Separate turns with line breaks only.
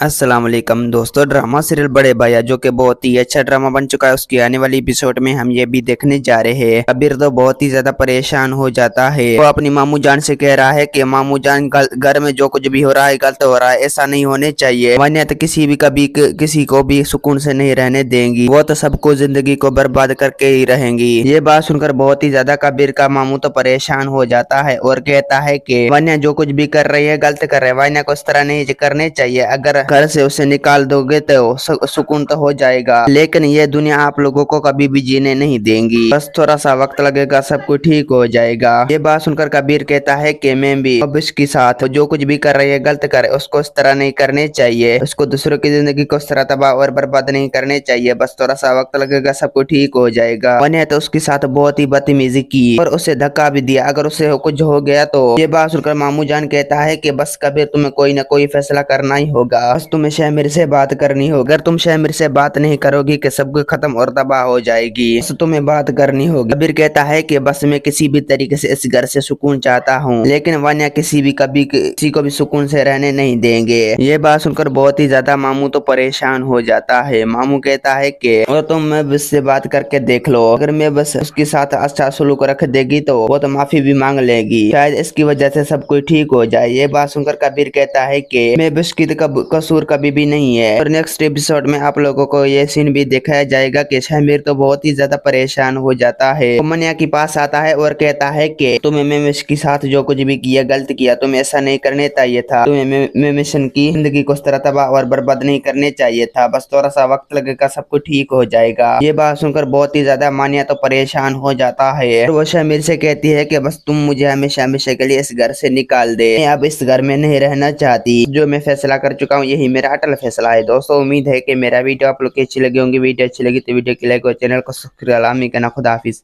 अस्सलाम वालेकुम दोस्तों। ड्रामा सीरियल बड़े भैया जो कि बहुत ही अच्छा ड्रामा बन चुका है, उसकी आने वाली एपिसोड में हम ये भी देखने जा रहे हैं। कबीर तो बहुत ही ज्यादा परेशान हो जाता है। वो अपनी मामू जान से कह रहा है कि मामू जान घर में जो कुछ भी हो रहा है गलत हो रहा है, ऐसा नहीं होने चाहिए, वरना तो किसी भी कभी किसी को भी सुकून से नहीं रहने देंगी, वो तो सबको जिंदगी को बर्बाद करके ही रहेंगी। ये बात सुनकर बहुत ही ज्यादा कबीर का मामू तो परेशान हो जाता है और कहता है कि वरना जो कुछ भी कर रही है गलत कर रहे हैं, वरना को इस तरह नहीं करने चाहिए। अगर घर से उसे निकाल दोगे तो सुकून तो हो जाएगा, लेकिन ये दुनिया आप लोगों को कभी भी जीने नहीं देंगी, बस थोड़ा सा वक्त लगेगा, सब कुछ ठीक हो जाएगा। ये बात सुनकर कबीर कहता है कि मैं भी अब इसके साथ जो कुछ भी कर रही है गलत करे, उसको इस तरह नहीं करने चाहिए, उसको दूसरों की जिंदगी को इस तरह तबाह और बर्बाद नहीं करने चाहिए, बस थोड़ा सा वक्त लगेगा, सब कुछ ठीक हो जाएगा। मैंने तो उसके साथ बहुत ही बदतमीजी की और उसे धक्का भी दिया, अगर उसे कुछ हो गया तो। ये बात सुनकर मामू जान कहता है कि बस कबीर तुम्हें कोई ना कोई फैसला करना ही होगा, बस तुम्हें शामिर से बात करनी होगी। अगर तुम शामिर से बात नहीं करोगी कि सब कुछ खत्म और तबाह हो जाएगी, बस तुम्हें बात करनी होगी। कबीर कहता है कि बस मैं किसी भी तरीके से इस घर से सुकून चाहता हूँ, लेकिन वरना किसी भी कभी किसी को भी सुकून से रहने नहीं देंगे। ये बात सुनकर बहुत ही ज्यादा मामू तो परेशान हो जाता है। मामू कहता है कि और तुम मैं बस से बात करके देख लो, अगर मैं बस उसके साथ अच्छा सलूक रख देगी तो वो तो माफी भी मांग लेगी, शायद इसकी वजह से सब कुछ ठीक हो जाए। ये बात सुनकर कबीर कहता है कि मैं बस की कसूर कभी भी नहीं है। और नेक्स्ट एपिसोड में आप लोगों को ये सीन भी दिखाया जाएगा कि शामिर तो बहुत ही ज्यादा परेशान हो जाता है। वो मनिया के पास आता है और कहता है कि तुम्हें मैं इसके साथ जो कुछ भी किया गलत किया, तुम्हें ऐसा नहीं करने चाहिए था, तुम्हें मैं मिशन की जिंदगी को इस तरह तबाह और बर्बाद नहीं करने चाहिए था, बस थोड़ा सा वक्त लगेगा, सब कुछ ठीक हो जाएगा। ये बात सुनकर बहुत ही ज्यादा मानिया तो परेशान हो जाता है। वो शामिर से कहती है कि बस तुम मुझे हमेशा हमेशा के लिए इस घर से निकाल दे, मैं अब इस घर में नहीं रहना चाहती, जो मैं फैसला कर चुका हूँ यही मेरा अटल फैसला है। दोस्तों उम्मीद है कि मेरा वीडियो आप लोग की अच्छी लगी होंगी। वीडियो अच्छी लगी तो वीडियो की लाइक और चैनल को सब्सक्राइब करना। खुदा हाफिज।